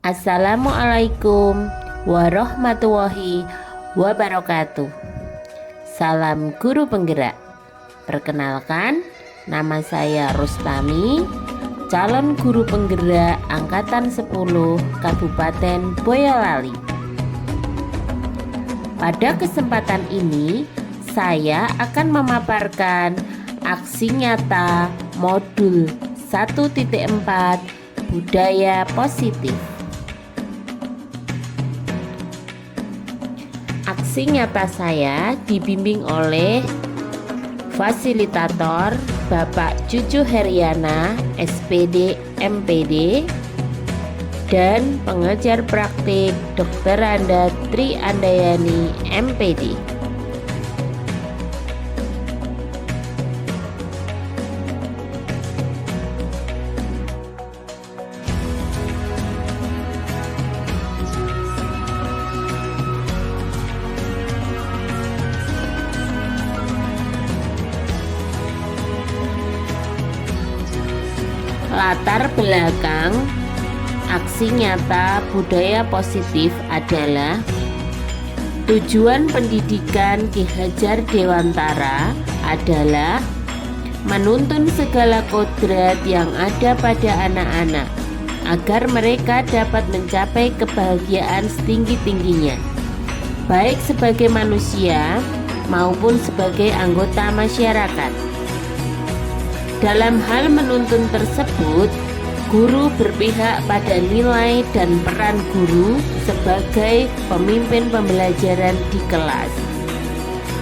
Assalamualaikum warahmatullahi wabarakatuh. Salam guru penggerak. Perkenalkan, nama saya Rustami, calon guru penggerak angkatan 10 Kabupaten Boyolali. Pada kesempatan ini, saya akan memaparkan aksi nyata modul 1.4 budaya positif. Aksi nyata saya dibimbing oleh fasilitator Bapak Cucu Heriana, SPD, MPD, dan pengajar praktik Dr. Anda Tri Andayani, MPD. Latar belakang aksi nyata budaya positif adalah tujuan pendidikan Ki Hajar Dewantara adalah menuntun segala kodrat yang ada pada anak-anak agar mereka dapat mencapai kebahagiaan setinggi-tingginya, baik sebagai manusia maupun sebagai anggota masyarakat. Dalam hal menuntun tersebut, guru berpihak pada nilai dan peran guru sebagai pemimpin pembelajaran di kelas,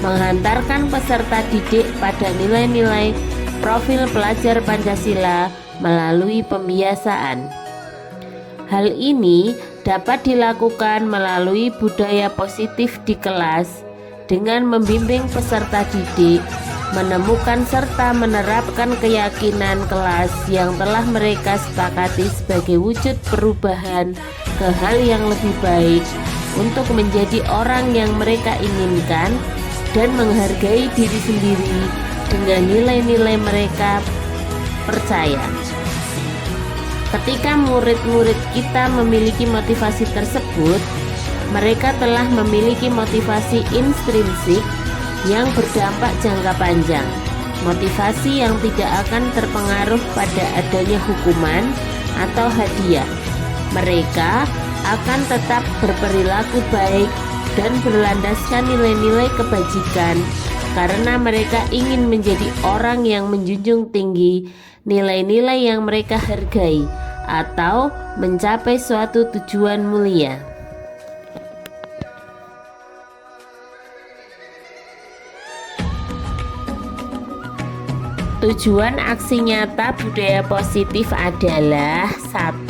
menghantarkan peserta didik pada nilai-nilai profil pelajar Pancasila melalui pembiasaan. Hal ini dapat dilakukan melalui budaya positif di kelas dengan membimbing peserta didik menemukan serta menerapkan keyakinan kelas yang telah mereka sepakati sebagai wujud perubahan ke hal yang lebih baik untuk menjadi orang yang mereka inginkan dan menghargai diri sendiri dengan nilai-nilai mereka percaya. Ketika murid-murid kita memiliki motivasi tersebut, mereka telah memiliki motivasi intrinsik yang berdampak jangka panjang, motivasi yang tidak akan terpengaruh pada adanya hukuman atau hadiah. Mereka akan tetap berperilaku baik dan berlandaskan nilai-nilai kebajikan karena mereka ingin menjadi orang yang menjunjung tinggi nilai-nilai yang mereka hargai atau mencapai suatu tujuan mulia. Tujuan aksi nyata budaya positif adalah 1.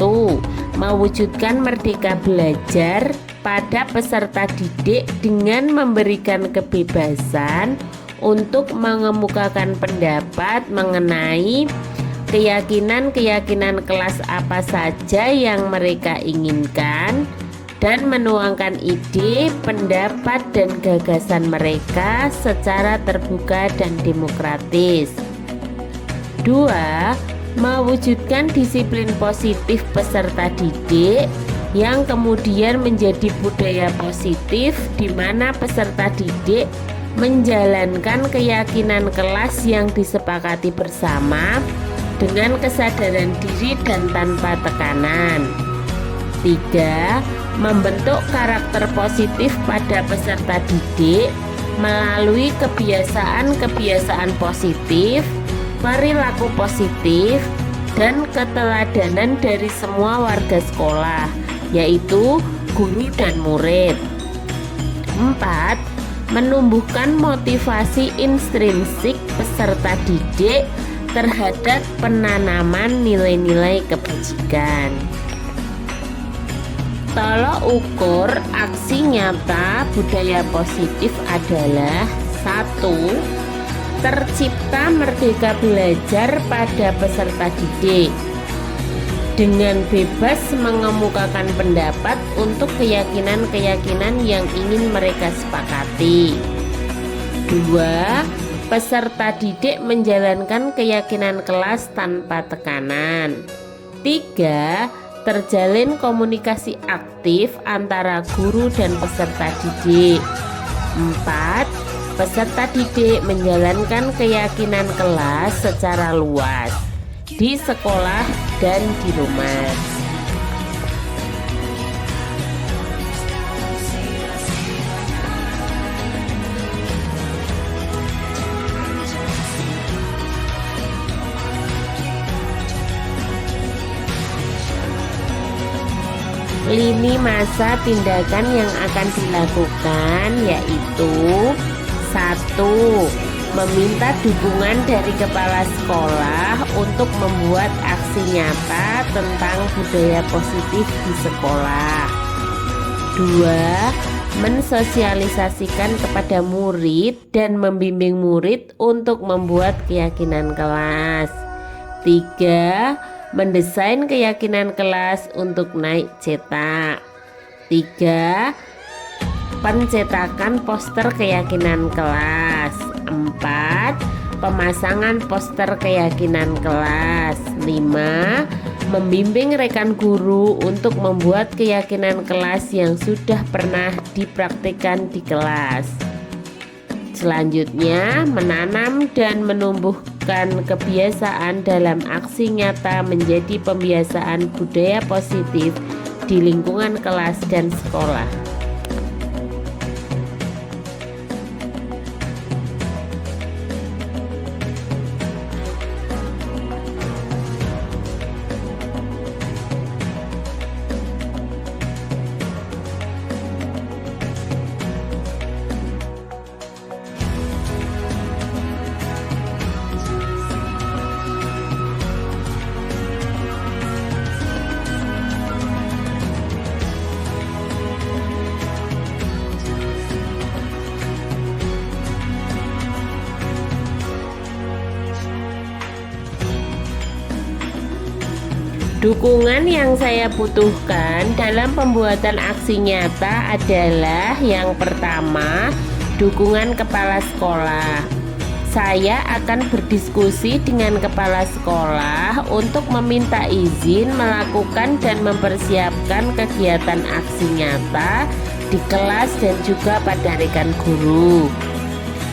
Mewujudkan merdeka belajar pada peserta didik dengan memberikan kebebasan untuk mengemukakan pendapat mengenai keyakinan-keyakinan kelas apa saja yang mereka inginkan dan menuangkan ide, pendapat, dan gagasan mereka secara terbuka dan demokratis. 2. Mewujudkan disiplin positif peserta didik yang kemudian menjadi budaya positif di mana peserta didik menjalankan keyakinan kelas yang disepakati bersama dengan kesadaran diri dan tanpa tekanan. 3. Membentuk karakter positif pada peserta didik melalui kebiasaan-kebiasaan positif, perilaku positif, dan keteladanan dari semua warga sekolah, yaitu guru dan murid. 4. Menumbuhkan motivasi intrinsik peserta didik terhadap penanaman nilai-nilai kebajikan. Tolok ukur aksi nyata budaya positif adalah 1. Tercipta merdeka belajar pada peserta didik dengan bebas mengemukakan pendapat untuk keyakinan-keyakinan yang ingin mereka sepakati. 2. Peserta didik menjalankan keyakinan kelas tanpa tekanan. 3. Terjalin komunikasi aktif antara guru dan peserta didik. 4. Peserta didik menjalankan keyakinan kelas secara luas di sekolah dan di rumah. Lini masa tindakan yang akan dilakukan yaitu 1. Meminta dukungan dari kepala sekolah untuk membuat aksi nyata tentang budaya positif di sekolah. 2. Mensosialisasikan kepada murid dan membimbing murid untuk membuat keyakinan kelas. 3. Mendesain keyakinan kelas untuk naik cetak. 3. Pencetakan poster keyakinan kelas. 4. Pemasangan poster keyakinan kelas. 5. Membimbing rekan guru untuk membuat keyakinan kelas yang sudah pernah dipraktikkan di kelas. Selanjutnya, menanam dan menumbuhkan kebiasaan dalam aksi nyata menjadi pembiasaan budaya positif di lingkungan kelas dan sekolah. Dukungan yang saya butuhkan dalam pembuatan aksi nyata adalah yang pertama, dukungan kepala sekolah. Saya akan berdiskusi dengan kepala sekolah untuk meminta izin melakukan dan mempersiapkan kegiatan aksi nyata di kelas dan juga pada rekan guru.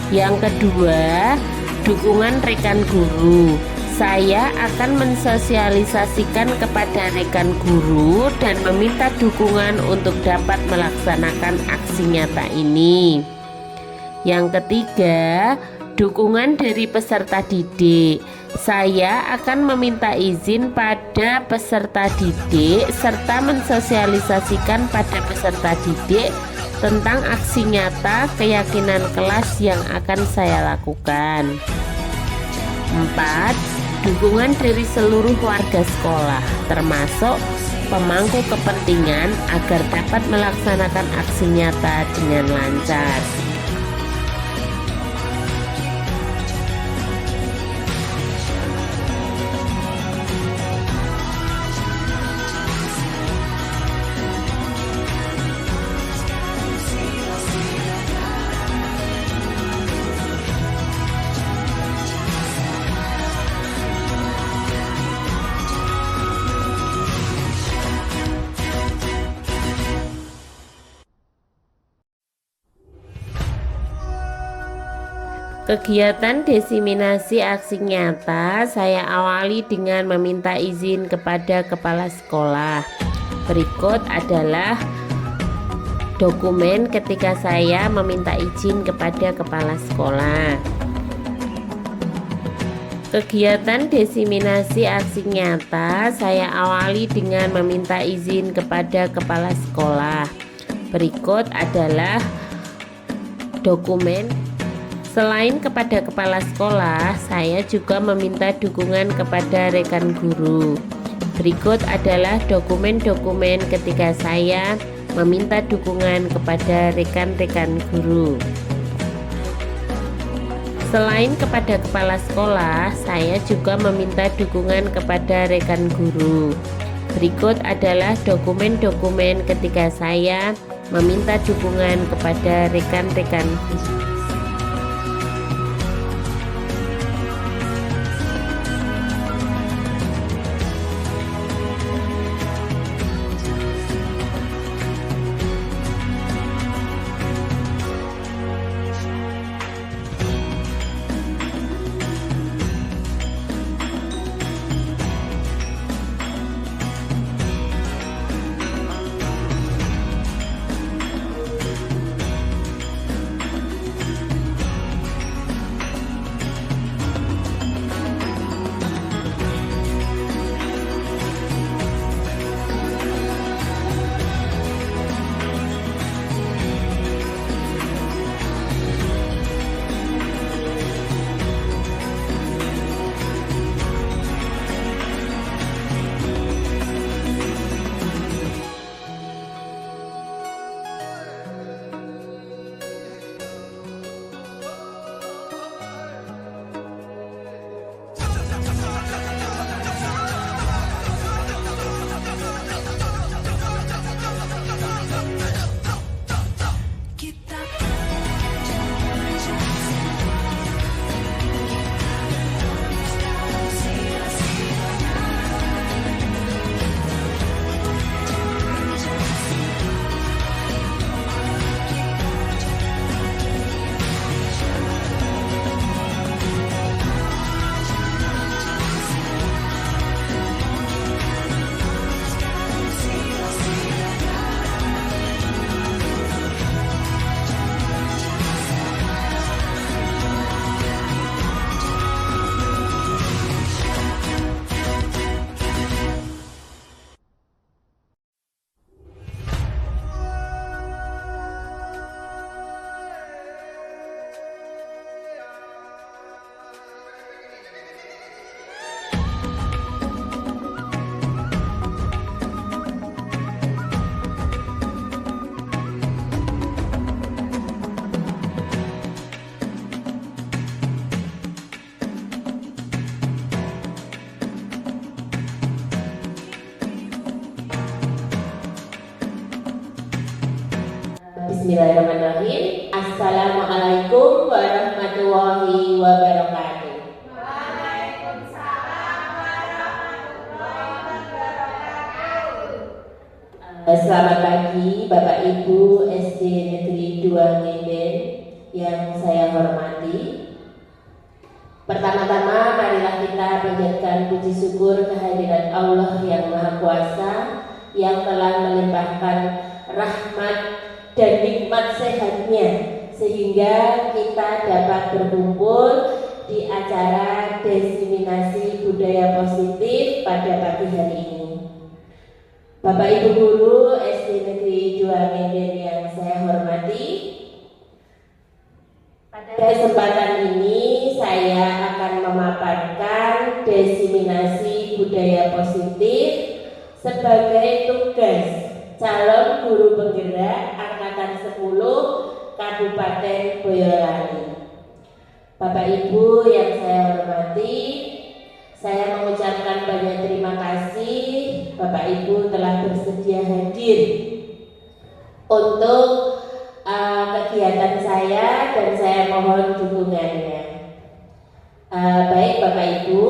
Yang kedua, dukungan rekan guru. Saya akan mensosialisasikan kepada rekan guru dan meminta dukungan untuk dapat melaksanakan aksi nyata ini. Yang ketiga, dukungan dari peserta didik. Saya akan meminta izin pada peserta didik serta mensosialisasikan pada peserta didik tentang aksi nyata keyakinan kelas yang akan saya lakukan. 4. Dukungan dari seluruh warga sekolah, termasuk pemangku kepentingan agar dapat melaksanakan aksi nyata dengan lancar. Kegiatan diseminasi aksi nyata saya awali dengan meminta izin kepada kepala sekolah. Berikut adalah dokumen ketika saya meminta izin kepada kepala sekolah. Kegiatan diseminasi aksi nyata saya awali dengan meminta izin kepada kepala sekolah. Berikut adalah dokumen. Selain kepada kepala sekolah, saya juga meminta dukungan kepada rekan guru. Berikut adalah dokumen-dokumen ketika saya meminta dukungan kepada rekan-rekan guru. Selain kepada kepala sekolah, saya juga meminta dukungan kepada rekan guru. Berikut adalah dokumen-dokumen ketika saya meminta dukungan kepada rekan-rekan. Bismillahirrahmanirrahim. Assalamualaikum warahmatullahi wabarakatuh. Waalaikumsalam warahmatullahi wabarakatuh. Selamat pagi Bapak Ibu SD Negeri 2 Ngenden yang saya hormati. Pertama-tama marilah kita panjatkan puji syukur kehadirat Allah yang Maha Kuasa yang telah melimpahkan rahmat dan nikmat sehatnya sehingga kita dapat berkumpul di acara diseminasi budaya positif pada pagi hari ini. Bapak Ibu Guru SD Negeri 2 Ngenden yang saya hormati, pada kesempatan ini saya akan memaparkan diseminasi budaya positif sebagai tugas calon guru penggerak angkatan 10 Kabupaten Boyolali. Bapak Ibu yang saya hormati, saya mengucapkan banyak terima kasih Bapak Ibu telah bersedia hadir untuk kegiatan saya dan saya mohon dukungannya. Baik Bapak Ibu,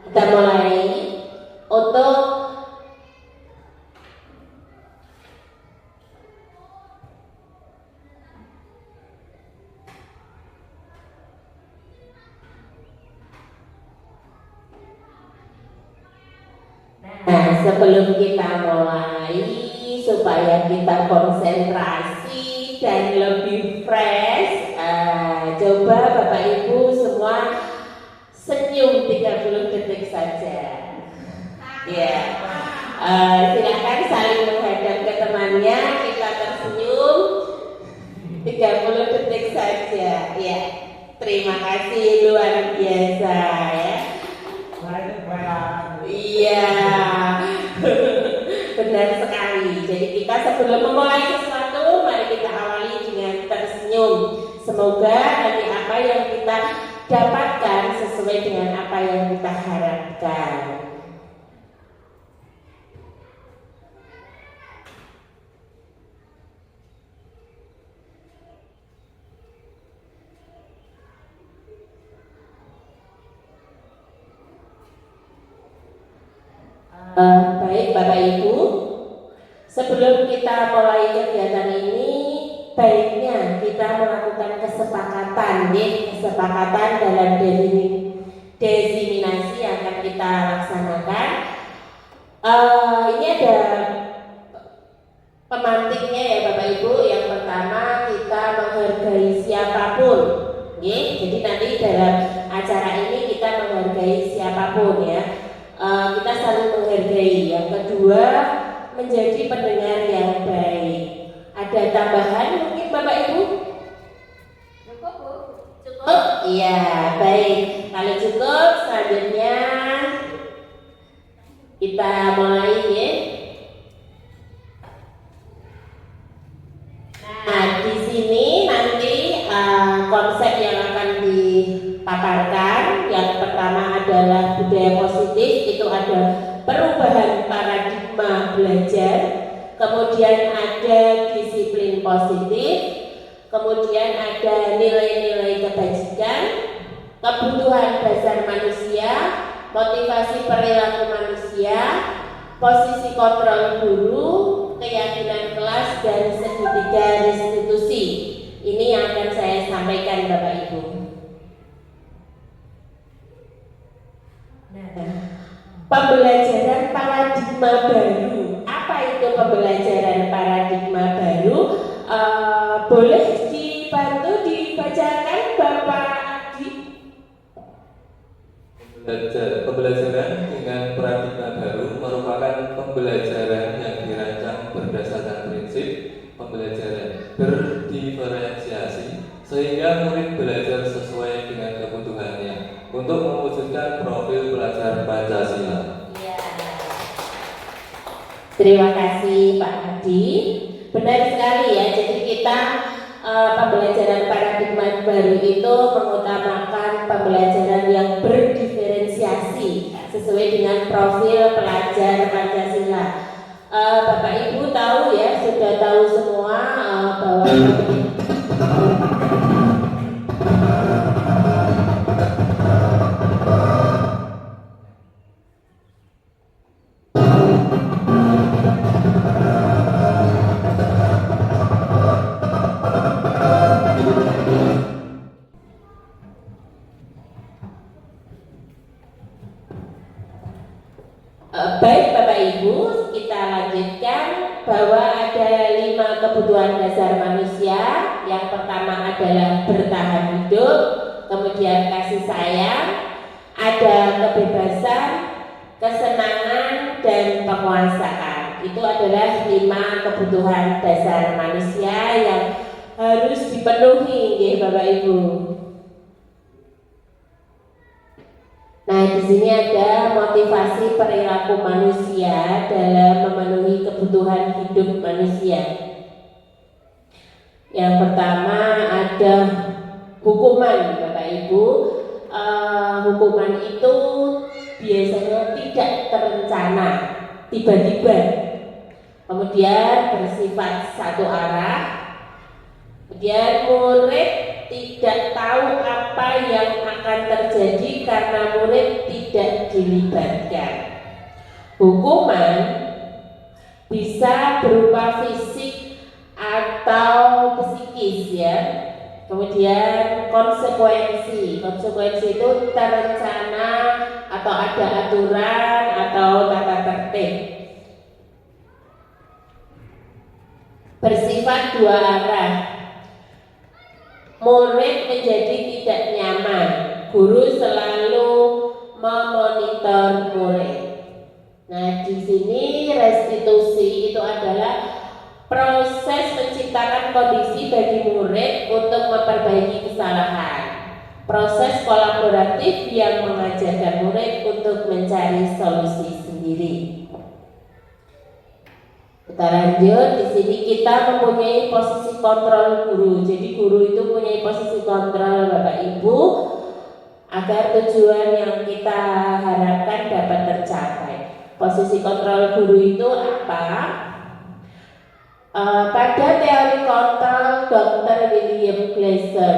kita mulai untuk sebelum kita mulai, supaya kita konsentrasi dan lebih fresh, coba Bapak Ibu semua senyum 30 detik saja. Ya, silakan saling menghadap ke temannya, kita tersenyum 30 detik saja. Ya, terima kasih luar biasa ya. Iya, benar sekali. Jadi kita sebelum memulai sesuatu, mari kita awali dengan tersenyum. Semoga nanti apa yang kita dapatkan sesuai dengan apa yang kita harapkan. Baik Bapak Ibu, sebelum kita mulai kegiatan ini, baiknya kita melakukan kesepakatan dalam diseminasi yang akan kita laksanakan. Ini ada pemantiknya ya Bapak Ibu. Yang pertama, kita menghargai siapapun. Jadi nanti dalam acara ini kita menghargai siapapun ya. Kita saling menghargai. Yang kedua, menjadi pendengar yang baik. Ada tambahan mungkin Bapak Ibu? Cukup Bu? Cukup? Iya, baik. Kalau cukup, selanjutnya kita mulai ya. Nah, di sini nanti konsep yang akan dipaparkan. Yang pertama adalah budaya positif, itu ada perubahan paradigma belajar, kemudian ada disiplin positif, kemudian ada nilai-nilai kebajikan, kebutuhan dasar manusia, motivasi perilaku manusia, posisi kontrol guru, keyakinan kelas, dan segitiga restitusi. Ini yang akan saya sampaikan Bapak Ibu. Pembelajaran paradigma baru. Apa itu pembelajaran paradigma baru? Boleh dibantu dibacakan Bapak Adi? Pembelajaran dengan paradigma baru merupakan pembelajaran yang dirancang berdasarkan prinsip pembelajaran berdiferensiasi sehingga murid belajar sesuai dengan kebutuhannya untuk mewujudkan profil pelajar Pancasila. Ya. Terima kasih Pak Adi. Benar sekali ya. Jadi kita pembelajaran paradigma baru itu mengutamakan pembelajaran yang berdiferensiasi sesuai dengan profil pelajar Pancasila. Bapak Ibu tahu ya, sudah tahu semua bahwa baik Bapak Ibu, kita lanjutkan bahwa ada 5 kebutuhan dasar manusia. Yang pertama adalah bertahan hidup, kemudian kasih sayang, ada kebebasan, kesenangan, dan penguasaan. Itu adalah 5 kebutuhan dasar manusia yang harus dipenuhi ya Bapak Ibu. Nah, di sini ada motivasi perilaku manusia dalam memenuhi kebutuhan hidup manusia. Yang pertama ada hukuman, Bapak Ibu. Hukuman itu biasanya tidak terencana, tiba-tiba. Kemudian bersifat satu arah. Kemudian murid tidak tahu apa yang akan terjadi karena murid tidak dilibatkan. Hukuman bisa berupa fisik atau psikis ya. Kemudian konsekuensi itu terencana atau ada aturan atau tata tertib. Bersifat dua arah. Murid menjadi tidak nyaman, guru selalu memonitor murid. Nah, di sini restitusi itu adalah proses menciptakan kondisi bagi murid untuk memperbaiki kesalahan. Proses kolaboratif yang mengajarkan murid untuk mencari solusi sendiri. Kita lanjut, di sini kita mempunyai posisi kontrol guru. Jadi guru itu punya posisi kontrol Bapak Ibu agar tujuan yang kita harapkan dapat tercapai. Posisi kontrol guru itu apa? Pada teori kontrol Dr. William Glasser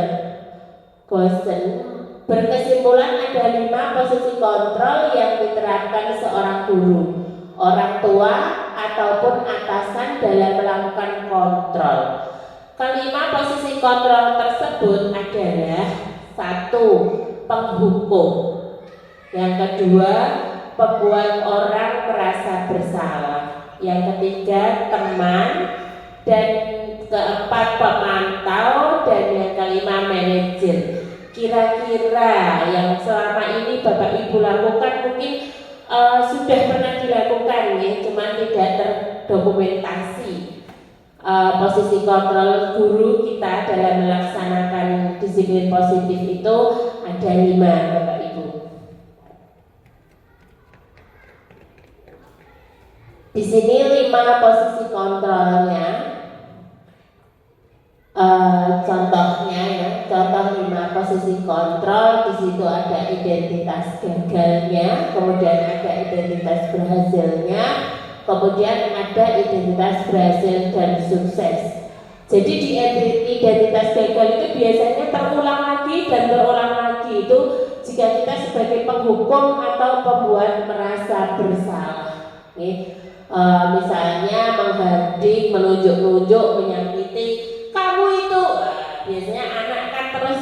berkesimpulan ada 5 posisi kontrol yang diterapkan seorang guru, orang tua ataupun atasan dalam melakukan kontrol. Kelima posisi kontrol tersebut adalah 1. Penghukum, yang kedua pembuat orang merasa bersalah, yang ketiga teman, dan keempat pemantau, dan yang kelima manajer. Kira-kira yang selama ini Bapak Ibu lakukan mungkin sudah pernah dilakukan ya, cuma tidak terdokumentasi. Posisi kontrol guru kita dalam melaksanakan disiplin positif itu ada 5 Bapak Ibu. Di sini 5 posisi kontrolnya. Contohnya ya, contoh 5 posisi kontrol. Di situ ada identitas gagalnya, kemudian ada identitas berhasilnya, kemudian ada identitas berhasil dan sukses. Jadi di identitas gagal itu biasanya terulang lagi dan terulang lagi. Itu jika kita sebagai penghukum atau pembuat merasa bersalah. Misalnya menghardik, menunjuk-nunjuk, menyakiti, kamu itu biasanya anak kan terus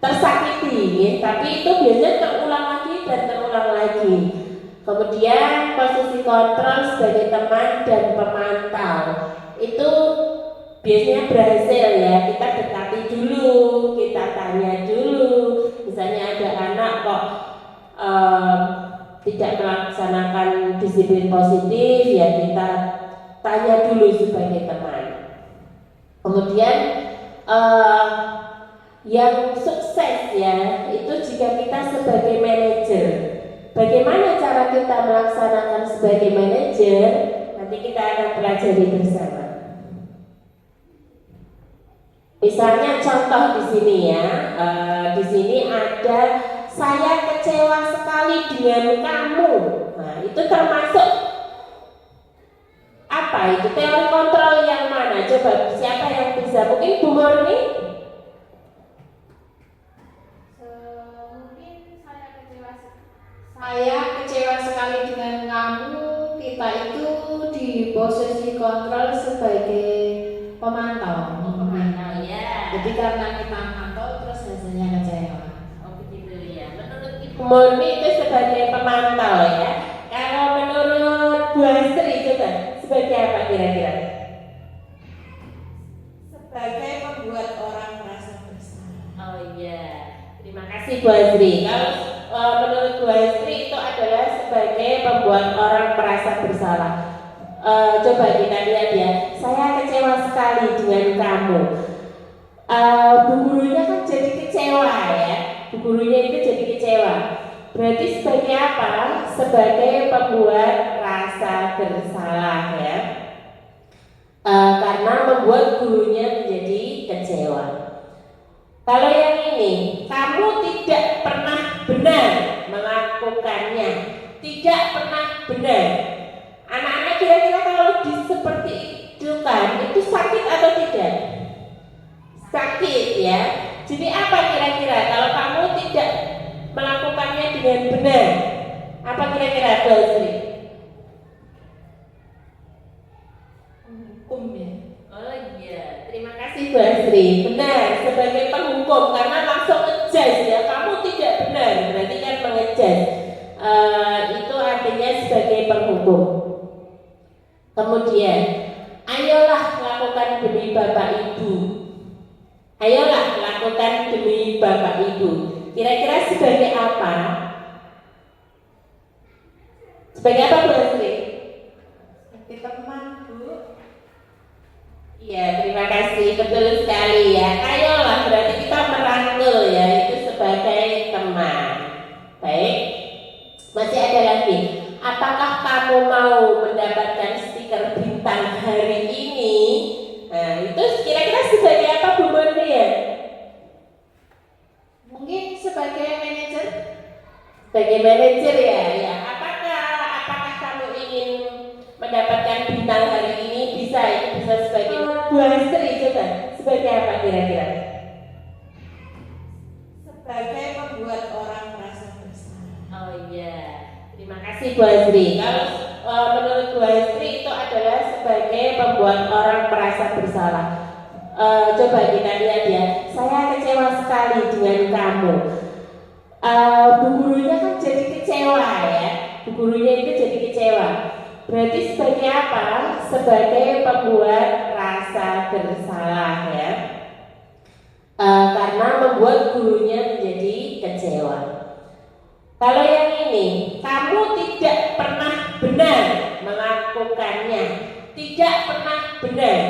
tersakiti, tapi itu biasanya terulang lagi dan terulang lagi. Kemudian posisi kontrol sebagai teman dan pemantau itu biasanya berhasil ya. Kita dekati dulu, kita tanya dulu. Misalnya ada anak kok tidak melaksanakan disiplin positif, ya kita tanya dulu sebagai teman. Kemudian yang sukses ya, itu jika kita sebagai manajer. Bagaimana cara kita melaksanakan sebagai manajer? Nanti kita akan pelajari bersama. Misalnya contoh di sini ya, di sini ada saya kecewa sekali dengan kamu. Nah, itu termasuk apa itu teori kontrol Coba siapa yang bisa? Mungkin Bu Murni? Mungkin saya kecewa sekali dengan kamu. Kita itu di posisi kontrol sebagai pemantau. Pemantau ya. Jadi karena kita mantau terus hasilnya kecewa. Oh begitu ya. Menurut Ibu Murni itu sebagai pemantau ya. Kalau menurut Bu Astri coba sebagai apa kira-kira? Sebagai pembuat orang merasa bersalah. Oh iya. Terima kasih Bu Astri. Kalau menurut Bu Astri itu adalah sebagai pembuat orang merasa bersalah. Coba kita lihat ya. Saya kecewa sekali dengan kamu. Bu gurunya kan jadi kecewa ya. Bu gurunya itu jadi kecewa. Berarti sebagai apa? Sebagai pembuat rasa bersalah ya. Karena membuat gurunya menjadi kecewa. Kalau yang ini, kamu tidak pernah benar melakukannya, tidak pernah benar. Anak-anak kira-kira kalau seperti itu kan, itu sakit atau tidak? Sakit ya. Jadi apa kira-kira kalau kamu tidak melakukannya dengan benar? Apa kira-kira Bu Astri? Hukum ya. Oh iya, terima kasih Bu Astri. Benar, sebagai penghukum karena langsung ngejudge ya. Kamu tidak benar, berarti kan mengejudge. Itu artinya sebagai penghukum. Kemudian, ayolah lakukan demi Bapak Ibu. Ayolah lakukan demi Bapak Ibu. Kira-kira sebagai apa? Sebagai apa Bu Astri? Sebagai teman, Bu. Iya, terima kasih. Betul sekali ya. Ayolah, berarti kita merangkul ya. Itu sebagai teman. Baik. Masih ada lagi. Apakah kamu mau mendapatkan stiker bintang hari ini? Nah, itu kira-kira sebagai apa Bu Murni ya? Mungkin sebagai manajer. Sebagai manajer ya. Ya. Apakah kamu ingin mendapatkan bintang hari ini? Bisa, itu bisa sebagai Bu Astri coba. Sebagai apa kira-kira? Sebagai pembuat orang merasa bersalah. Oh iya, terima kasih Bu Astri. Kalau menurut Bu Astri itu adalah sebagai pembuat orang merasa bersalah. Coba kita lihat ya. Saya kecewa sekali dengan kamu. Bu gurunya kan jadi kecewa ya. Bu gurunya itu jadi kecewa. Berarti sebagai apa? Sebagai pembuat rasa bersalah ya. Karena membuat gurunya menjadi kecewa. Kalau yang ini, kamu tidak pernah benar melakukannya, tidak pernah benar.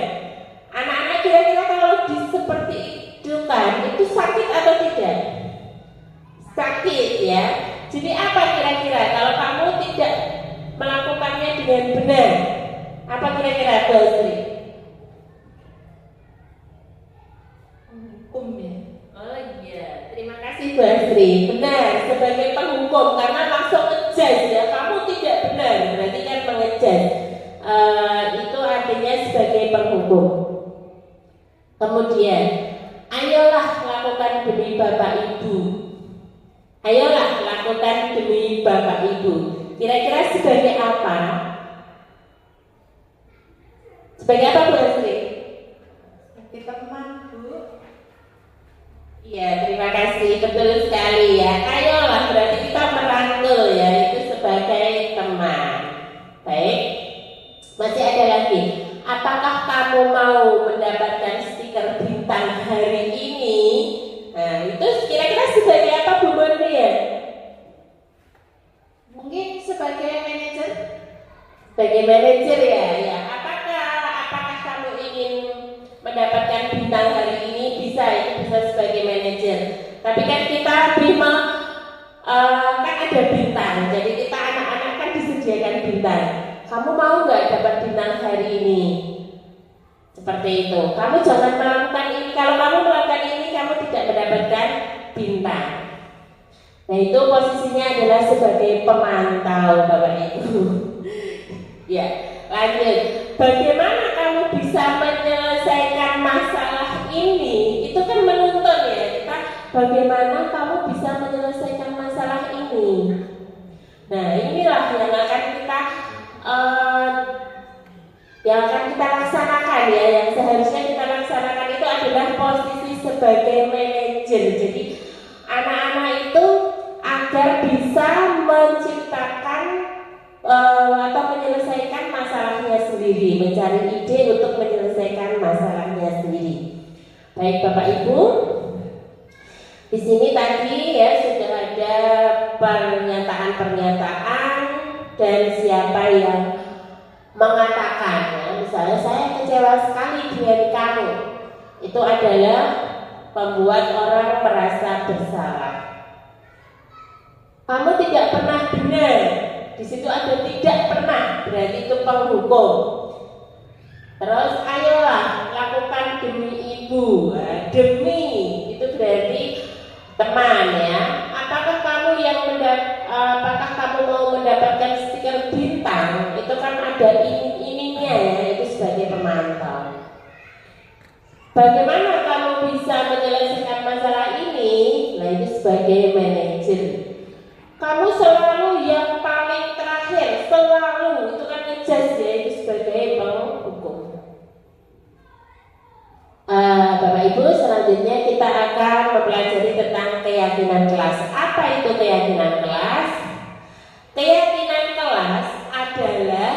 Anak-anak kira-kira kalau seperti itu kan, itu sakit atau tidak? Sakit ya. Jadi apa kira-kira kalau kamu tidak melakukannya dengan benar? Apa kira-kira Bu Astri? Hukum ya. Oh iya, terima kasih Bu Astri. Benar, sebagai penghukum karena langsung ngejudge ya. Kamu tidak benar, berarti kan mengejudge. Itu artinya sebagai penghukum. Kemudian, ayolah lakukan demi Bapak Ibu. Ayolah lakukan demi Bapak Ibu. Kira-kira sebagai apa? Sebagai apa Bu Astri? Sebagai teman, Bu. Iya, terima kasih. Betul sekali ya. Ayolah, berarti kita merangkul ya. Itu sebagai teman. Baik. Masih ada lagi. Apakah kamu mau mendapatkan stiker bintang hari ini? Nah, itu kira-kira sebagai apa Bu Murni ya? Mungkin sebagai manajer. Sebagai manajer ya. Ya. Apakah kamu ingin mendapatkan bintang hari ini? Bisa, itu bisa sebagai manajer. Tapi kan kita kan ada bintang. Jadi kita anak-anak kan disediakan bintang. Kamu mau nggak dapat bintang hari ini? Seperti itu. Kamu jangan melakukan ini. Kalau kamu melakukan ini, kamu tidak mendapatkan bintang. Nah itu posisinya adalah sebagai pemantau Bapak Ibu. Ya, lanjut. Bagaimana kamu bisa ini itu kan menuntun ya kita bagaimana kamu bisa menyelesaikan masalah ini. Nah, inilah yang akan kita laksanakan ya, yang seharusnya kita laksanakan itu adalah posisi sebagai manajer. Jadi anak-anak itu agar bisa menciptakan atau menyelesaikan masalahnya sendiri, mencari ide untuk menyelesaikan masalahnya sendiri. Baik Bapak Ibu, di sini tadi ya sudah ada pernyataan-pernyataan dan siapa yang mengatakan ya, misalnya saya kecewa sekali dengan kamu, itu adalah membuat orang merasa bersalah. Kamu tidak pernah benar, di situ ada tidak pernah, berarti itu penghukum. Terus ayolah lakukan demi ibu, nah, demi itu berarti teman ya. Apakah kamu mau mendapatkan stiker bintang? Itu kan ada iming-imingnya ya, itu sebagai pemantau. Bagaimana kamu bisa menyelesaikan masalah ini? Nah, itu sebagai manajer. Kamu selalu yang paling terakhir, selalu itu kan ngejas ya, itu sebagai penghukum. Bapak Ibu, selanjutnya kita akan mempelajari tentang keyakinan kelas. Apa itu keyakinan kelas? Keyakinan kelas adalah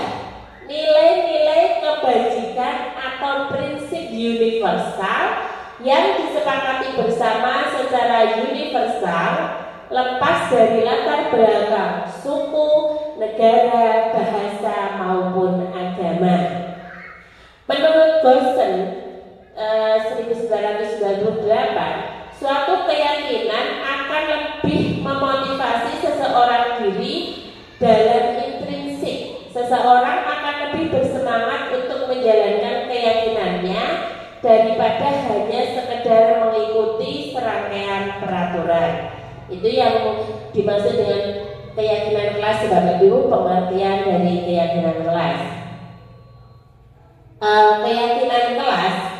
nilai-nilai kebajikan atau prinsip universal yang disepakati bersama secara universal, lepas dari latar belakang suku, negara, bahasa maupun agama. Menurut Goshen 1998, suatu keyakinan akan lebih memotivasi seseorang diri dalam intrinsik. Seseorang akan lebih bersemangat untuk menjalankan keyakinannya daripada hanya sekedar mengikuti serangkaian peraturan. Itu yang dimaksud dengan keyakinan kelas, Bapak Ibu, pengertian dari keyakinan kelas. Keyakinan kelas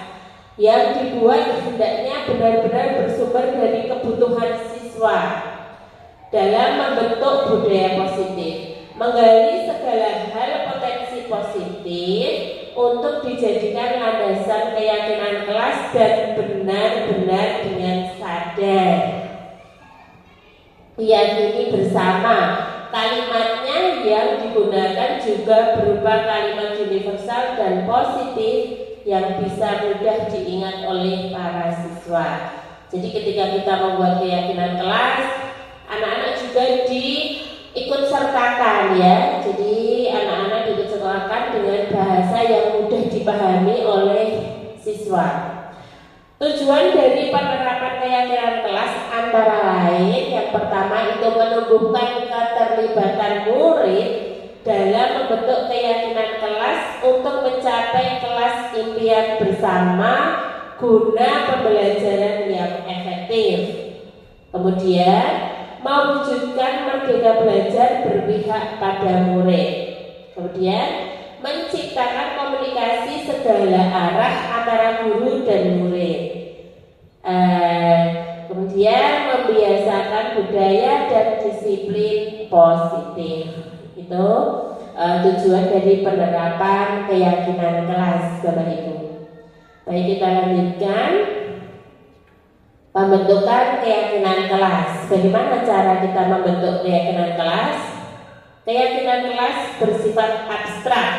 yang dibuat hendaknya benar-benar bersumber dari kebutuhan siswa dalam membentuk budaya positif, menggali segala hal potensi positif untuk dijadikan landasan keyakinan kelas dan benar-benar dengan sadar diyakini bersama. Kalimatnya yang digunakan juga berupa kalimat universal dan positif yang bisa mudah diingat oleh para siswa. Jadi ketika kita membuat keyakinan kelas, anak-anak juga diikut sertakan ya. Jadi anak-anak diikut sertakan dengan bahasa yang mudah dipahami oleh siswa. Tujuan dari penerapan keyakinan kelas antara lain, yang pertama itu menumbuhkan keterlibatan murid dalam membentuk keyakinan kelas untuk mencapai kelas impian bersama guna pembelajaran yang efektif. Kemudian mewujudkan merdeka belajar berpihak pada murid. Kemudian menciptakan komunikasi segala arah antara guru dan murid. Kemudian membiasakan budaya dan disiplin positif. Itu tujuan dari penerapan keyakinan kelas, Bapak Ibu. Baik, kita lanjutkan pembentukan keyakinan kelas. Bagaimana cara kita membentuk keyakinan kelas? Keyakinan kelas bersifat abstrak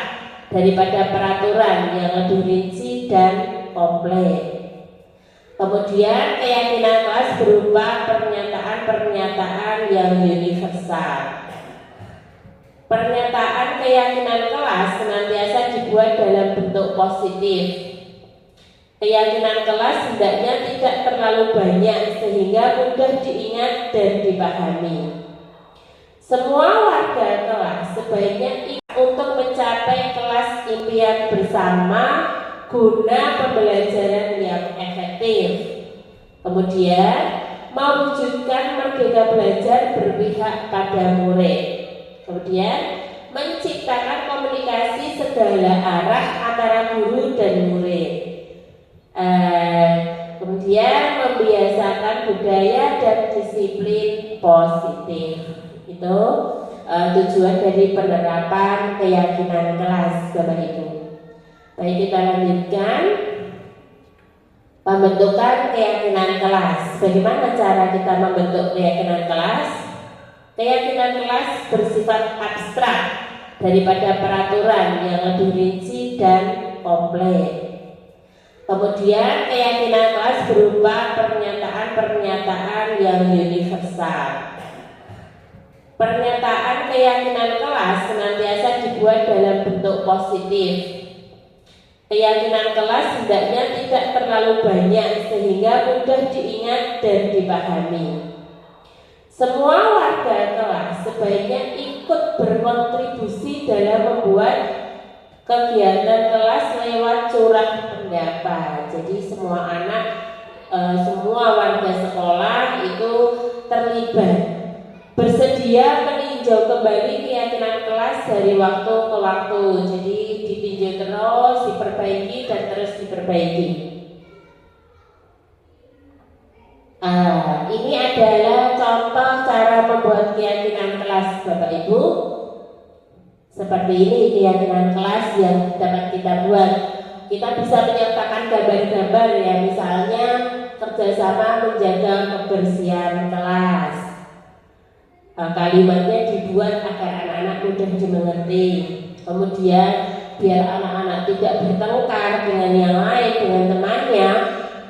daripada peraturan yang lebih rinci dan kompleks. Kemudian keyakinan kelas berupa pernyataan-pernyataan yang universal. Pernyataan keyakinan kelas senantiasa dibuat dalam bentuk positif. Keyakinan kelas hendaknya tidak terlalu banyak sehingga mudah diingat dan dipahami. Semua warga kelas sebaiknya ikut untuk mencapai kelas impian bersama guna pembelajaran yang efektif. Kemudian mewujudkan merdeka belajar berpihak pada murid. Kemudian menciptakan komunikasi segala arah antara guru dan murid. Kemudian membiasakan budaya dan disiplin positif. Itu tujuan dari penerapan keyakinan kelas, Bapak Ibu. Baik, kita lanjutkan. Pembentukan keyakinan kelas. Bagaimana cara kita membentuk keyakinan kelas? Keyakinan kelas bersifat abstrak daripada peraturan yang lebih rinci dan kompleks. Kemudian keyakinan kelas berupa pernyataan-pernyataan yang universal. Pernyataan keyakinan kelas senantiasa dibuat dalam bentuk positif. Keyakinan kelas hendaknya tidak terlalu banyak sehingga mudah diingat dan dipahami. Semua warga kelas sebaiknya ikut berkontribusi dalam membuat kegiatan kelas lewat curah pendapat. Jadi semua anak, semua warga sekolah itu terlibat, bersedia meninjau kembali keyakinan kelas dari waktu ke waktu. Jadi ditinjau terus, diperbaiki dan terus diperbaiki. Ini adalah contoh cara membuat keyakinan kelas, Bapak Ibu. Seperti ini keyakinan kelas yang dapat kita buat. Kita bisa menyertakan gambar-gambar ya, misalnya kerjasama menjaga kebersihan kelas. Kalimatnya dibuat agar anak-anak mudah dimengerti. Kemudian biar anak-anak tidak bertengkar dengan yang lain, dengan temannya,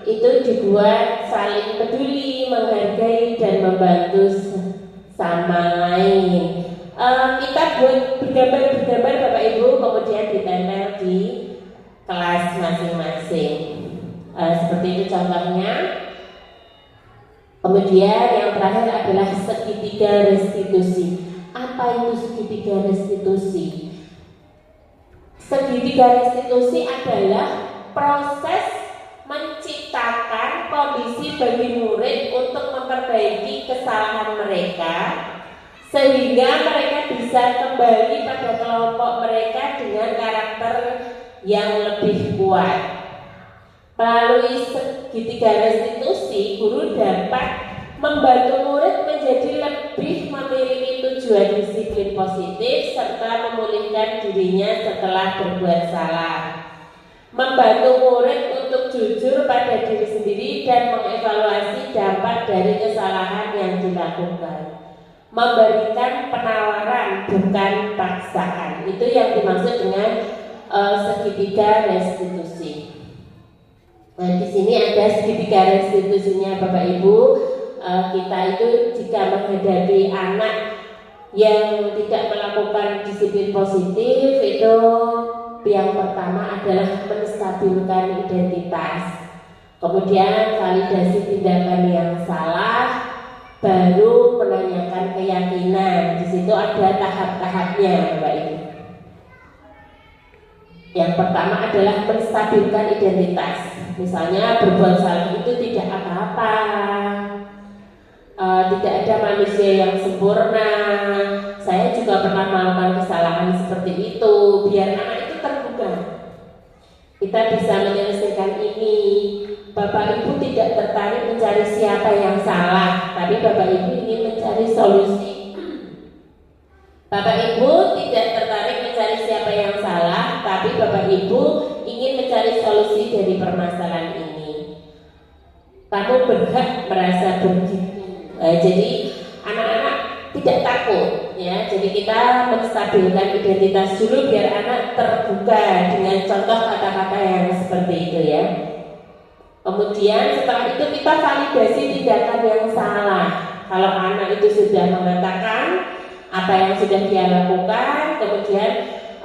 itu dibuat saling peduli, menghargai dan membantu sama lain. Kita buat bergambar-bergambar Bapak Ibu, kemudian ditempel di kelas masing-masing. Seperti itu contohnya. Kemudian yang terakhir adalah segitiga restitusi. Apa itu segitiga restitusi? Segitiga restitusi adalah proses menciptakan kondisi bagi murid untuk memperbaiki kesalahan mereka sehingga mereka bisa kembali pada kelompok mereka dengan karakter yang lebih kuat. Melalui segitiga restitusi, guru dapat membantu murid menjadi lebih memiliki tujuan disiplin positif serta memulihkan dirinya setelah berbuat salah. Membantu murid untuk jujur pada diri sendiri dan mengevaluasi dampak dari kesalahan yang dilakukan. Memberikan penawaran bukan paksaan. Itu yang dimaksud dengan segitiga restitusi. Nah, di sini ada segitiga restitusinya Bapak Ibu. Kita itu jika menghadapi anak yang tidak melakukan disiplin positif, itu yang pertama adalah menstabilkan identitas. Kemudian validasi tindakan yang salah, baru menanyakan keyakinan. Di situ ada tahap-tahapnya Bapak Ibu. Yang pertama adalah menstabilkan identitas. Misalnya berbuat salah itu tidak apa-apa, tidak ada manusia yang sempurna. Saya juga pernah melakukan kesalahan seperti itu. Biar anak itu terbuka, kita bisa menyelesaikan ini. Bapak Ibu tidak tertarik mencari siapa yang salah, tapi Bapak Ibu ingin mencari solusi. Bapak Ibu tidak tertarik mencari siapa yang salah, tapi Bapak Ibu ingin mencari solusi dari permasalahan ini. Kamu berhak merasa begitu. Jadi anak-anak tidak takut, ya. Jadi kita menstabilkan identitas dulu biar anak terbuka dengan contoh kata-kata yang seperti itu, ya. Kemudian setelah itu kita validasi tindakan yang salah. Kalau anak itu sudah mengatakan apa yang sudah dia lakukan, kemudian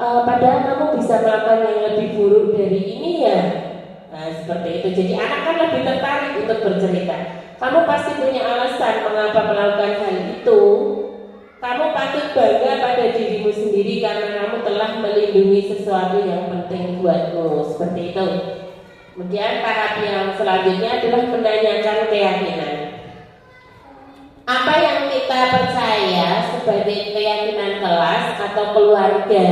padahal kamu bisa melakukan yang lebih buruk dari ini ya. Nah seperti itu. Jadi anak kan lebih tertarik untuk bercerita. Kamu pasti punya alasan mengapa melakukan hal itu. Kamu patut bangga pada dirimu sendiri karena kamu telah melindungi sesuatu yang penting buatmu. Seperti itu. Kemudian tahap yang selanjutnya adalah menanyakan keyakinan. Apa yang kita percaya sebagai keyakinan kelas atau keluarga?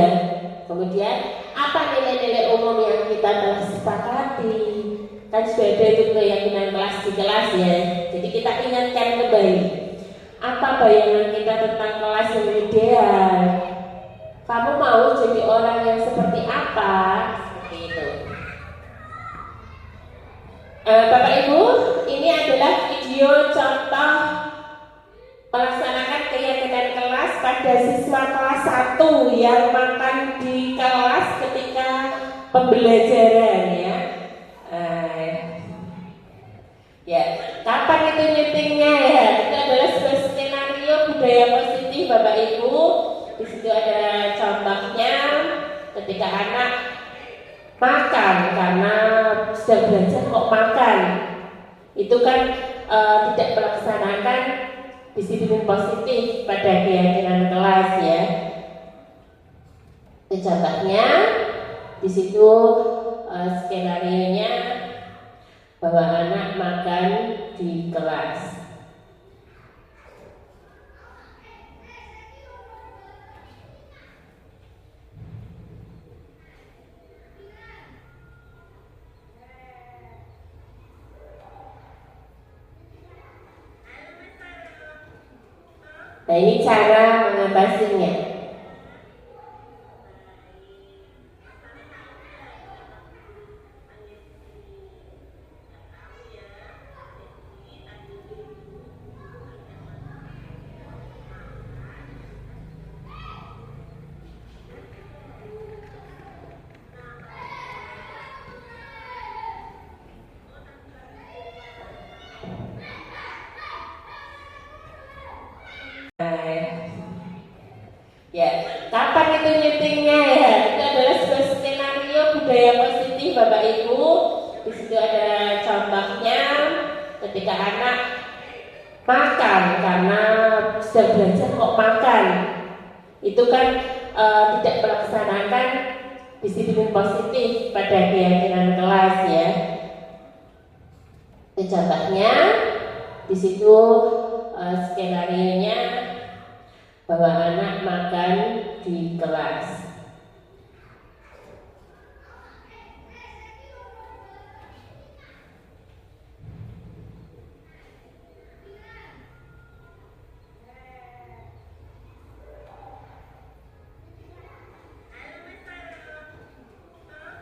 Kemudian apa nilai-nilai umum yang kita telah sepakati? kan sudah ada itu keyakinan kelas di kelas ya. Jadi kita ingatkan kembali, apa bayangan kita tentang kelas yang ideal? Kamu mau jadi orang yang seperti apa? Seperti itu. Bapak Ibu, ini adalah video contoh melaksanakan keyakinan kelas pada siswa kelas 1 yang makan di kelas ketika pembelajaran ya. Ya, kapan itu nyetingnya ya? Itu adalah sebuah skenario budaya positif Bapak Ibu. Di situ ada contohnya ketika anak makan karena sedang belajar kok makan. Itu kan tidak melaksanakan disiplin positif pada keyakinan kelas ya. Itu contohnya di situ skenario-nya bahwa anak makan di kelas. Nah, ini cara mengatasinya. Ya, kapan itu nyetingnya ya? Itu adalah sebuah skenario budaya positif Bapak Ibu. Di situ ada contohnya ketika anak makan karena sedang belajar kok makan. Itu kan tidak melaksanakan disiplin positif pada keyakinan kelas ya. Itu contohnya di situ skenario-nya bahwa anak makan di kelas.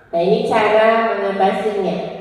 Nah, ini cara mengatasinya.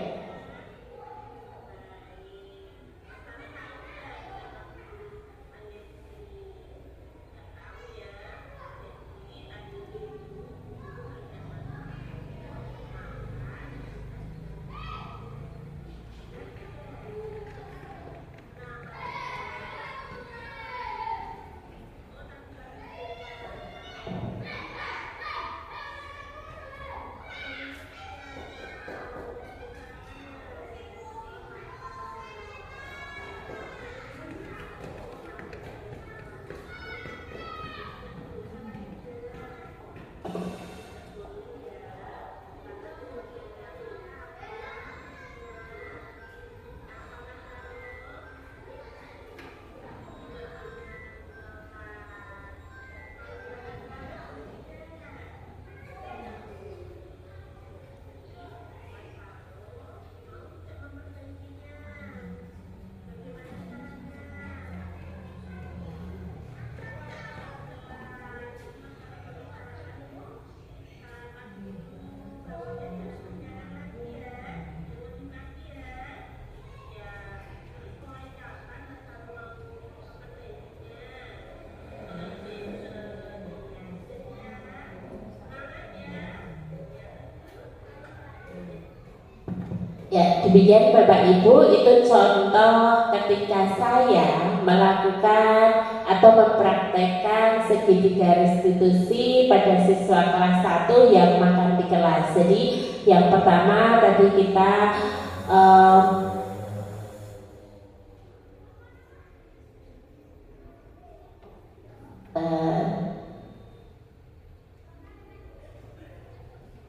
Ya, demikian Bapak Ibu, itu contoh ketika saya melakukan atau mempraktekkan segitiga restitusi pada siswa kelas 1 yang makan di kelas. Jadi yang pertama tadi kita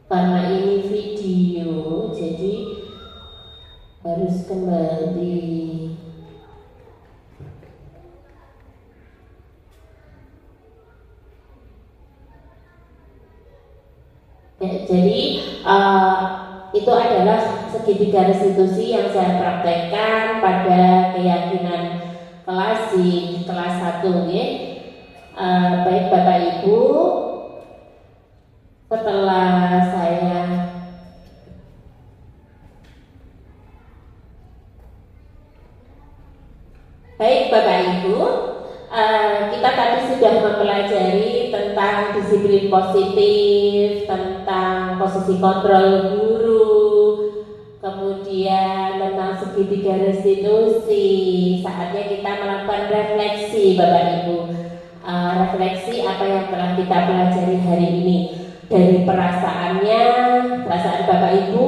karena ini video, jadi harus kembali. Ya, jadi itu itu adalah segitiga restitusi yang saya praktekkan pada keyakinan kelas di kelas 1 ya. Baik Bapak Ibu, setelah saya Baik Bapak Ibu, kita tadi sudah mempelajari tentang disiplin positif, tentang posisi kontrol guru, kemudian tentang segitiga restitusi. Saatnya kita melakukan refleksi Bapak Ibu. Refleksi apa yang telah kita pelajari hari ini, dari perasaannya, perasaan Bapak Ibu,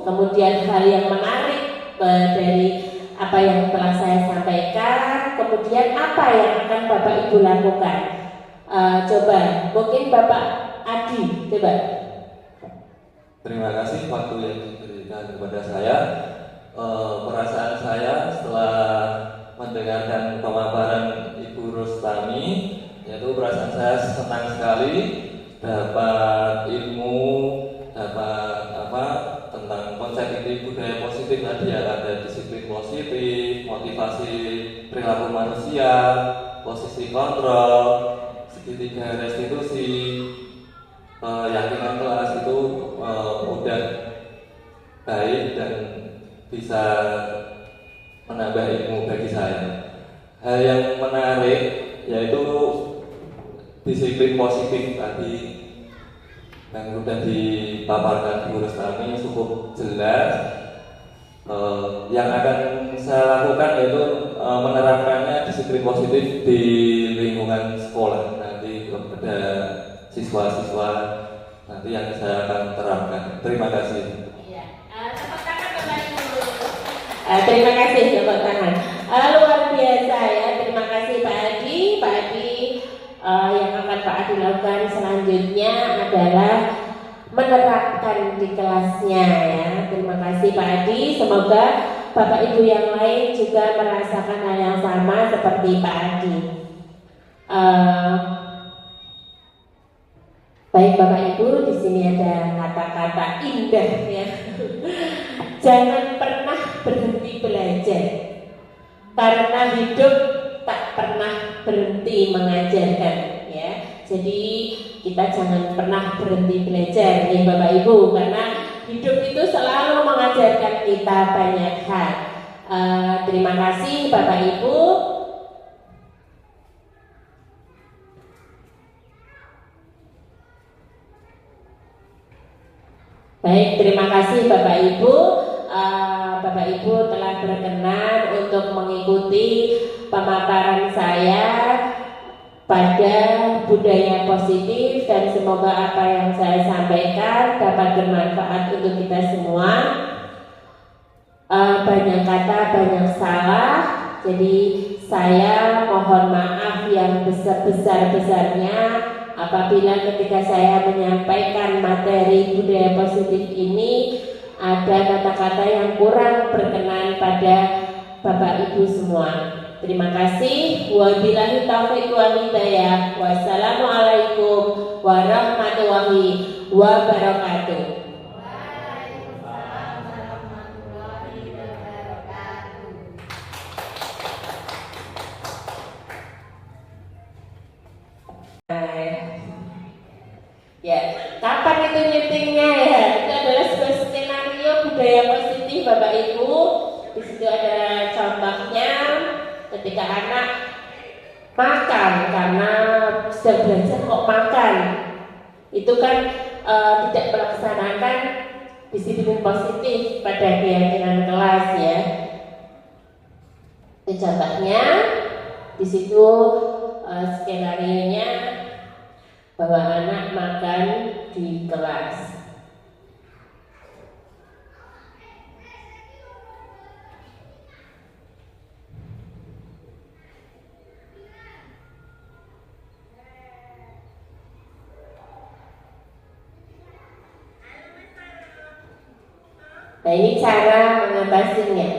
kemudian hal yang menarik dari apa yang telah saya sampaikan, kemudian apa yang akan Bapak Ibu lakukan. Coba, mungkin Bapak Adi, coba. Terima kasih waktu yang diberikan kepada saya. Perasaan saya setelah mendengarkan pemaparan Ibu Rustami, yaitu perasaan saya senang sekali dapat ilmu, dapat tentang konsep inti budaya positif tadi ya, ada disiplin positif, motivasi perilaku manusia, posisi kontrol, segitiga restitusi, keyakinan kelas itu udah baik dan bisa menambah ilmu bagi saya. Hal yang menarik yaitu disiplin positif tadi yang sudah dipaparkan Bu Rustami cukup jelas. Yang akan saya lakukan yaitu menerapkannya disiplin positif di lingkungan sekolah nanti kepada siswa-siswa nanti yang saya akan terapkan. Terima kasih. Tepuk tangan Bapak Ibu. Terima kasih tepuk tangan. Luar biasa ya. Terima kasih Pak Adi. Pak Adi yang akan Pak Adi lakukan selanjutnya adalah menerapkan di kelasnya ya. Terima kasih Pak Adi. Semoga Bapak Ibu yang lain juga merasakan hal yang sama seperti Pak Adi. Baik Bapak Ibu, di sini ada kata-kata indah ya. Jangan pernah berhenti belajar, karena hidup tak pernah berhenti mengajarkan ya. Jadi kita jangan pernah berhenti belajar ya Bapak Ibu, karena hidup itu selalu mengajarkan kita banyak hal. Terima kasih Bapak Ibu. Baik, terima kasih Bapak Ibu. Bapak Ibu telah berkenan untuk mengikuti pemaparan saya pada budaya positif, dan semoga apa yang saya sampaikan dapat bermanfaat untuk kita semua. Banyak kata, banyak salah, jadi saya mohon maaf yang besar-besarnya apabila ketika saya menyampaikan materi budaya positif ini ada kata-kata yang kurang berkenan pada Bapak Ibu semua. Terima kasih. Wabillahi taufiq wal hidayah. Wassalamualaikum warahmatullahi wabarakatuh. Ya, kapan itu nyetingnya ya? Itu adalah sebuah skenario budaya positif Bapak Ibu. Di situ ada contohnya ketika anak makan karena sedang belajar kok makan. Itu kan tidak melaksanakan disiplin positif pada keyakinan kelas ya. Itu contohnya di situ skenarionya bahwa anak makan di kelas. Nah, ini cara mengatasinya.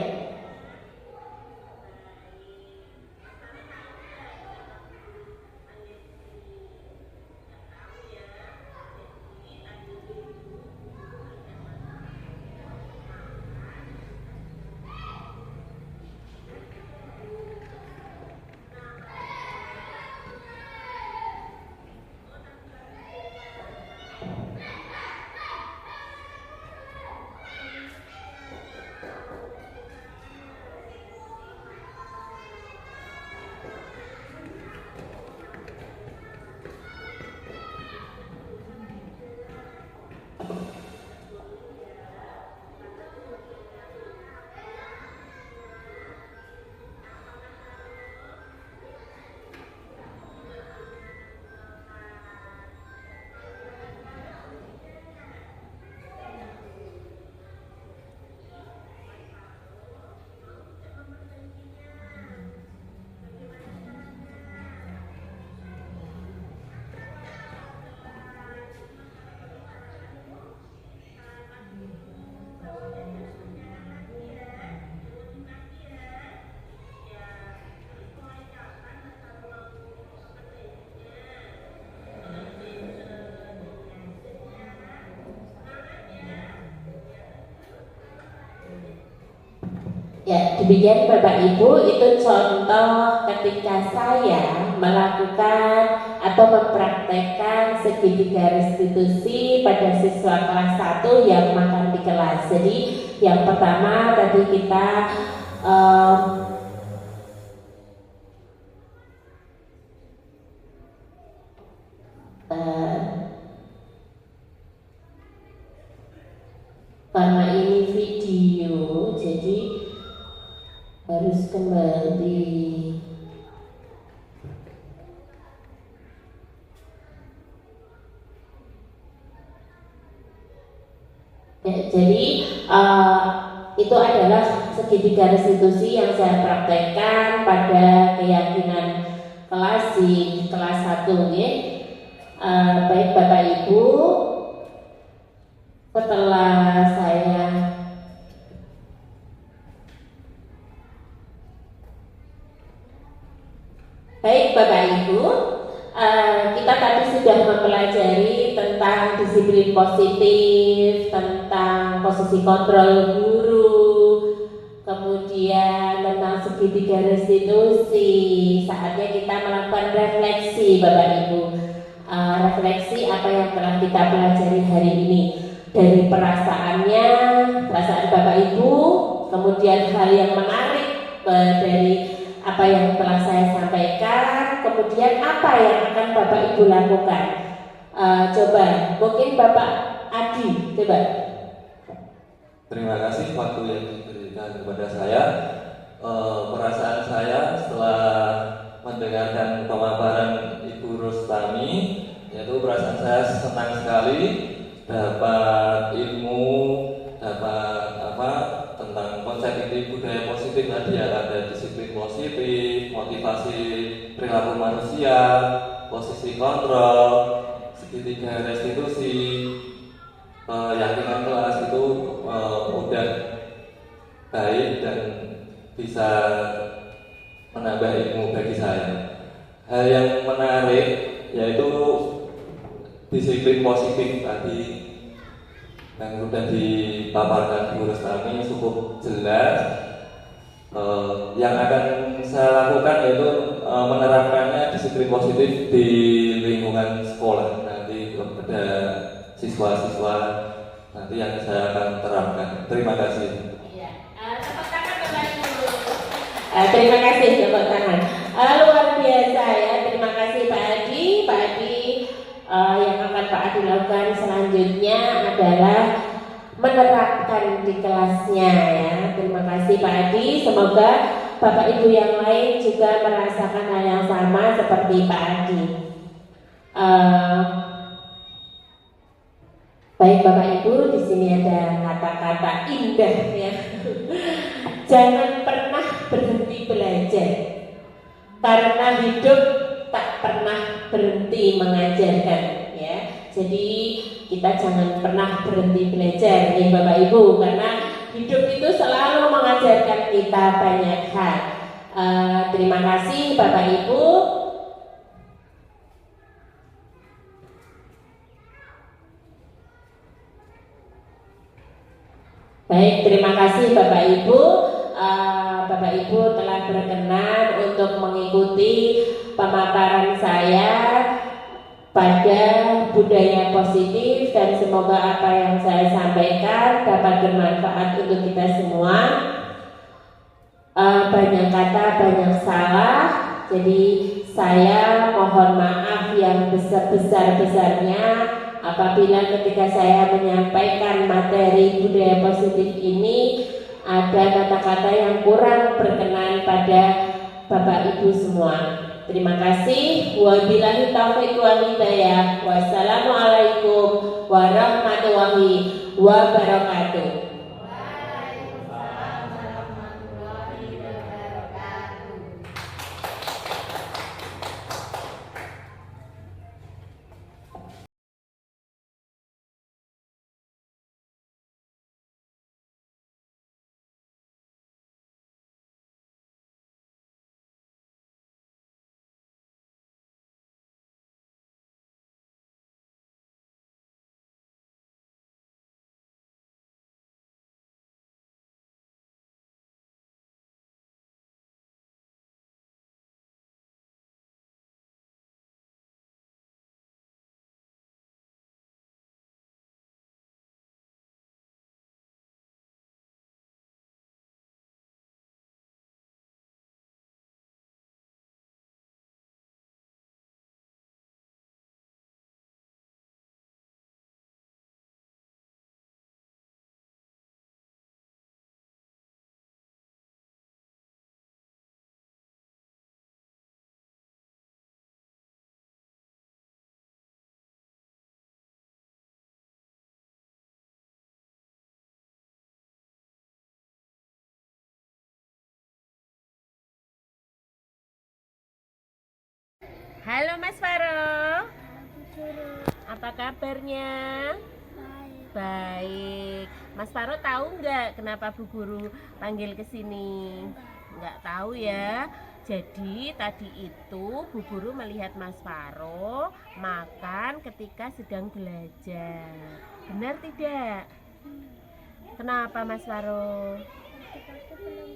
Ya, demikian Bapak Ibu, itu contoh ketika saya melakukan atau mempraktekkan segitiga restitusi pada siswa kelas 1 yang makan di kelas. Jadi yang pertama tadi kita karena ini video, jadi harus kembali. Ya, jadi itu adalah segitiga restitusi yang saya praktekkan pada keyakinan kelas di kelas 1 ya. Baik Bapak Ibu, setelah saya baik Bapak Ibu, kita tadi sudah mempelajari tentang disiplin positif, tentang posisi kontrol guru, kemudian tentang segitiga restitusi. Saatnya kita melakukan refleksi Bapak Ibu. Refleksi apa yang telah kita pelajari hari ini, dari perasaannya, perasaan Bapak Ibu, kemudian hal yang menarik dari apa yang telah saya sampaikan, kemudian apa yang akan Bapak Ibu lakukan. Coba, mungkin Bapak Adi, coba. Terima kasih waktu yang diberikan kepada saya. Perasaan saya setelah mendengarkan pemaparan Ibu Rustami, yaitu perasaan saya senang sekali dapat ilmu, dapat tentang konsep inti budaya positif tadi ya, ada disiplin positif, motivasi perilaku manusia, posisi kontrol, segitiga restitusi, keyakinan kelas itu udah baik dan bisa menambah ilmu bagi saya. Hal yang menarik yaitu disiplin positif tadi yang sudah dipaparkan Bu Rustami cukup jelas. Yang akan saya lakukan yaitu menerapkannya disiplin positif di lingkungan sekolah. Nanti kepada siswa-siswa nanti yang saya akan terapkan. Terima kasih. Tepuk tangan Bapak Ibu. Terima kasih tepuk tangan. Luar biasa ya. Terima kasih Pak Adi. Pak Adi, yang akan Pak Adi lakukan selanjutnya adalah menerapkan di kelasnya ya. Terima kasih Pak Adi. Semoga Bapak Ibu yang lain juga merasakan hal yang sama seperti Pak Adi. Baik Bapak Ibu, di sini ada kata-kata indah ya. Jangan pernah berhenti belajar, karena hidup tak pernah berhenti mengajarkan ya. Jadi kita jangan pernah berhenti belajar nih Bapak Ibu, karena hidup itu selalu mengajarkan kita banyak hal. Terima kasih Bapak Ibu. Baik, terima kasih Bapak Ibu. Bapak Ibu telah berkenan untuk mengikuti pemaparan saya pada budaya positif, dan semoga apa yang saya sampaikan dapat bermanfaat untuk kita semua. Banyak kata, banyak salah, jadi saya mohon maaf yang besar-besarnya apabila ketika saya menyampaikan materi budaya positif ini ada kata-kata yang kurang berkenan pada Bapak Ibu semua. Terima kasih. Wabillahi taufiq wal hidayah. Wassalamualaikum warahmatullahi wabarakatuh. Halo Mas Faro, Guru. apa kabarnya? Baik. Baik. Mas Faro tahu nggak kenapa Bu Guru panggil ke sini? Nggak tahu ya. Jadi tadi itu Bu Guru melihat Mas Faro makan ketika sedang belajar. Benar tidak? Kenapa Mas Faro? Tadi pagi belum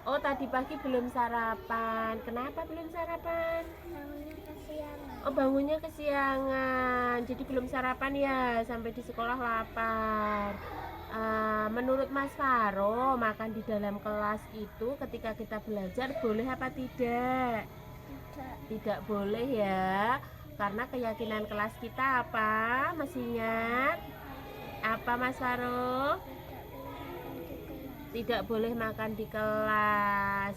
Oh, tadi pagi belum sarapan. sarapan. Kenapa belum sarapan? Bangunnya kesiangan. Oh, bangunnya kesiangan. Jadi belum sarapan ya, sampai di sekolah lapar. Menurut Mas Faro, makan di dalam kelas itu ketika kita belajar boleh apa tidak? Tidak. Tidak boleh ya. Karena keyakinan kelas kita apa? Masih ingat? Apa Mas Faro? Tidak boleh makan di kelas.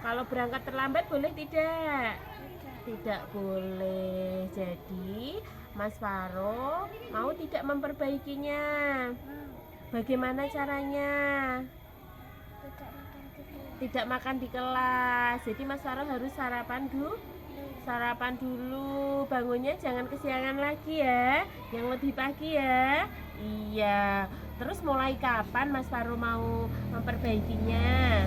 Kalau berangkat terlambat boleh tidak? Tidak boleh. Jadi Mas Faro mau tidak memperbaikinya? Bagaimana caranya? Tidak makan Tidak makan di di kelas. kelas. Jadi Mas Faro harus sarapan dulu. Sarapan dulu. Bangunnya jangan kesiangan lagi ya. Yang lebih pagi ya. Iya. Terus mulai kapan Mas Faro mau memperbaikinya?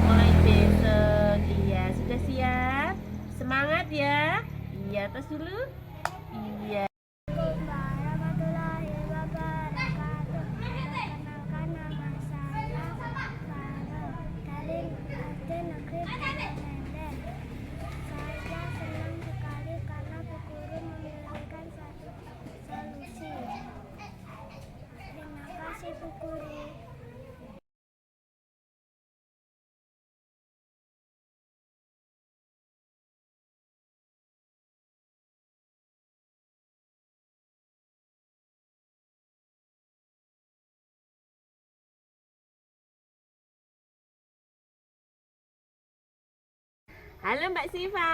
Mulai besok. Iya, sudah siap? Semangat ya. Iya, tos dulu. Iya. Assalamualaikum warahmatullahi wabarakatuh. Perkenalkan nama saya Faro dari SD Negeri Penenden. Saya senang sekali karena Bu Guru memberikan satu solusi. Terima kasih Bu Guru. Halo Mbak Siva.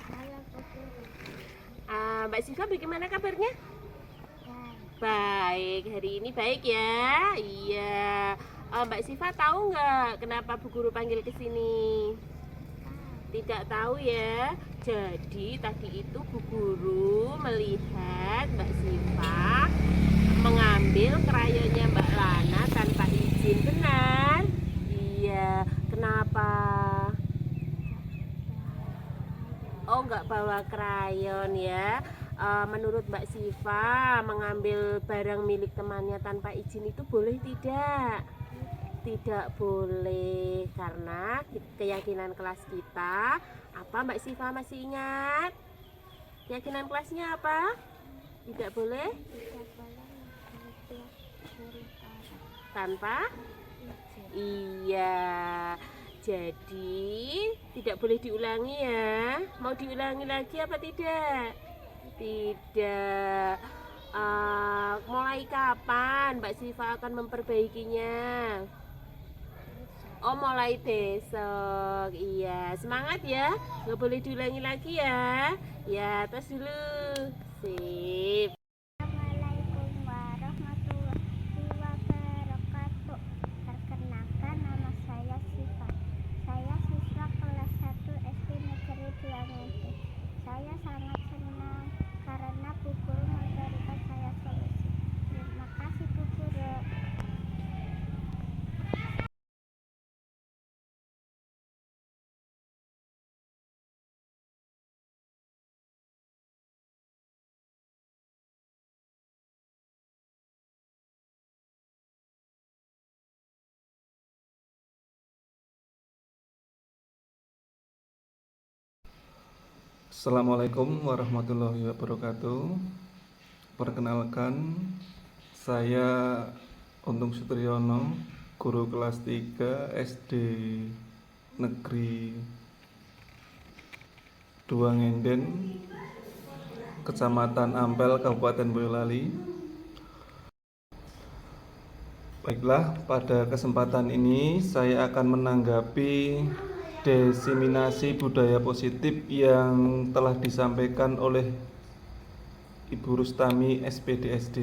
Halo Bu Guru. Mbak Siva bagaimana kabarnya? Baik. Baik, hari ini baik ya. Iya. Mbak Siva tahu nggak kenapa Bu Guru panggil ke sini? Tidak tahu ya. Jadi tadi itu Bu Guru melihat Mbak Siva mengambil krayonnya Mbak Lana tanpa izin. Benar? Iya. Kenapa? Oh, nggak bawa krayon ya. Menurut Mbak Siva, mengambil barang milik temannya tanpa izin itu boleh tidak? Tidak boleh, karena keyakinan kelas kita apa Mbak Siva, masih ingat? Keyakinan kelasnya apa? Tidak boleh Tidak boleh mengambil milik orang tanpa izin. iya. Jadi tidak boleh diulangi ya. Mau diulangi lagi apa tidak? Tidak. Mulai kapan Mbak Siva akan memperbaikinya? Oh, mulai besok. Iya, semangat ya. Nggak boleh diulangi lagi ya. Ya, tos dulu. Sip. Assalamualaikum warahmatullahi wabarakatuh. Perkenalkan nama saya Siva. Saya siswa kelas 1 SD Negeri 2 Ngede. Saya sangat senang karena Bu Guru memberikan saya solusi. Terima kasih Bu Guru. Assalamualaikum warahmatullahi wabarakatuh. Perkenalkan, saya Untung Sutriyono, guru kelas 3 SD Negeri 2 Ngenden, Kecamatan Ampel, Kabupaten Boyolali. Baiklah, pada kesempatan ini saya akan menanggapi diseminasi budaya positif yang telah disampaikan oleh Ibu Rustami SPDSD.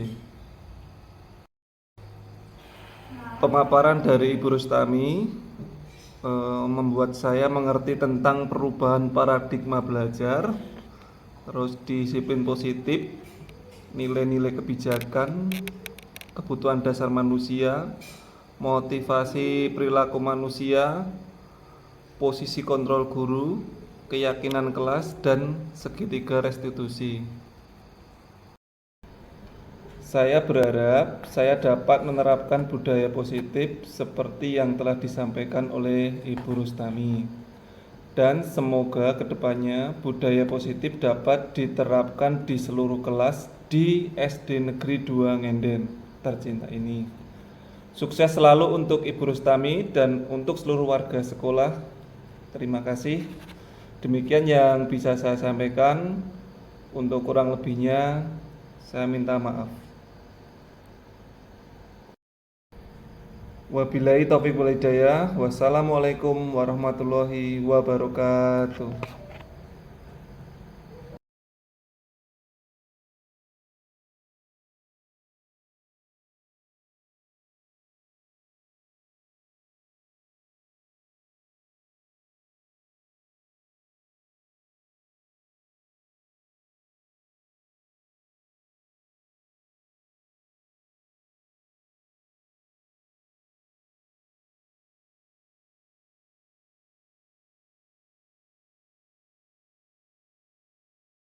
Pemaparan dari Ibu Rustami membuat saya mengerti tentang perubahan paradigma belajar terus disiplin positif, nilai-nilai kebijakan, kebutuhan dasar manusia, motivasi perilaku manusia, posisi kontrol guru, keyakinan kelas, dan segitiga restitusi. Saya berharap saya dapat menerapkan budaya positif seperti yang telah disampaikan oleh Ibu Rustami. Dan semoga kedepannya budaya positif dapat diterapkan di seluruh kelas di SD Negeri 2 Ngenden tercinta ini. Sukses selalu untuk Ibu Rustami dan untuk seluruh warga sekolah. Terima kasih. Demikian yang bisa saya sampaikan. Untuk kurang lebihnya saya minta maaf. Wabillahi taufiq wal hidayah. Wassalamualaikum warahmatullahi wabarakatuh.